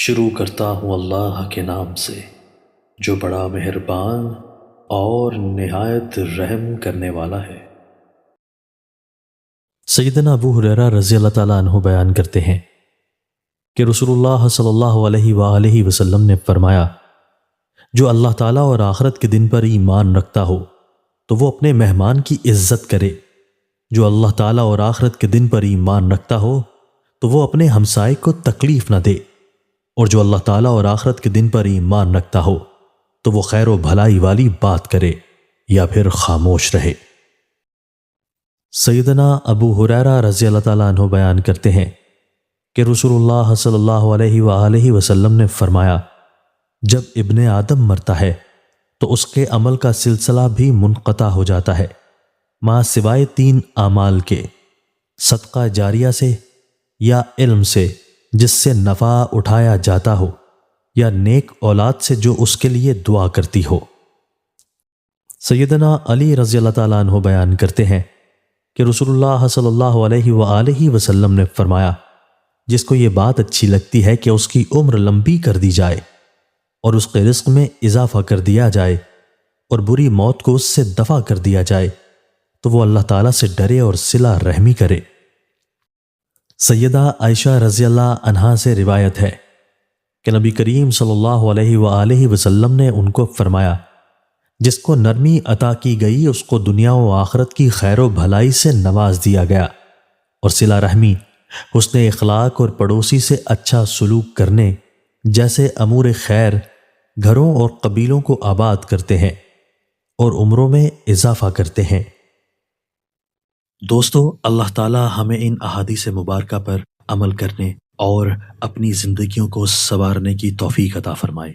شروع کرتا ہوں اللہ کے نام سے جو بڑا مہربان اور نہایت رحم کرنے والا ہے۔ سیدنا ابو ہریرہ رضی اللہ تعالیٰ عنہ بیان کرتے ہیں کہ رسول اللہ صلی اللہ علیہ وآلہ وسلم نے فرمایا، جو اللہ تعالیٰ اور آخرت کے دن پر ایمان رکھتا ہو تو وہ اپنے مہمان کی عزت کرے، جو اللہ تعالیٰ اور آخرت کے دن پر ایمان رکھتا ہو تو وہ اپنے ہمسائے کو تکلیف نہ دے، اور جو اللہ تعالیٰ اور آخرت کے دن پر ایمان رکھتا ہو تو وہ خیر و بھلائی والی بات کرے یا پھر خاموش رہے۔ سیدنا ابو ہریرہ رضی اللہ تعالیٰ عنہ بیان کرتے ہیں کہ رسول اللہ صلی اللہ علیہ وآلہ وسلم نے فرمایا، جب ابن آدم مرتا ہے تو اس کے عمل کا سلسلہ بھی منقطع ہو جاتا ہے، مع سوائے 3 اعمال کے: صدقہ جاریہ سے، یا علم سے جس سے نفع اٹھایا جاتا ہو، یا نیک اولاد سے جو اس کے لیے دعا کرتی ہو۔ سیدنا علی رضی اللہ تعالیٰ عنہ بیان کرتے ہیں کہ رسول اللہ صلی اللہ علیہ وآلہ وسلم نے فرمایا، جس کو یہ بات اچھی لگتی ہے کہ اس کی عمر لمبی کر دی جائے اور اس کے رزق میں اضافہ کر دیا جائے اور بری موت کو اس سے دفع کر دیا جائے، تو وہ اللہ تعالیٰ سے ڈرے اور صلہ رحمی کرے۔ سیدہ عائشہ رضی اللہ عنہا سے روایت ہے کہ نبی کریم صلی اللہ علیہ وآلہ وسلم نے ان کو فرمایا، جس کو نرمی عطا کی گئی اس کو دنیا و آخرت کی خیر و بھلائی سے نواز دیا گیا، اور صلہ رحمی، حسن اخلاق اور پڑوسی سے اچھا سلوک کرنے جیسے امور خیر گھروں اور قبیلوں کو آباد کرتے ہیں اور عمروں میں اضافہ کرتے ہیں۔ دوستو، اللہ تعالی ہمیں ان احادیث مبارکہ پر عمل کرنے اور اپنی زندگیوں کو سنوارنے کی توفیق عطا فرمائے۔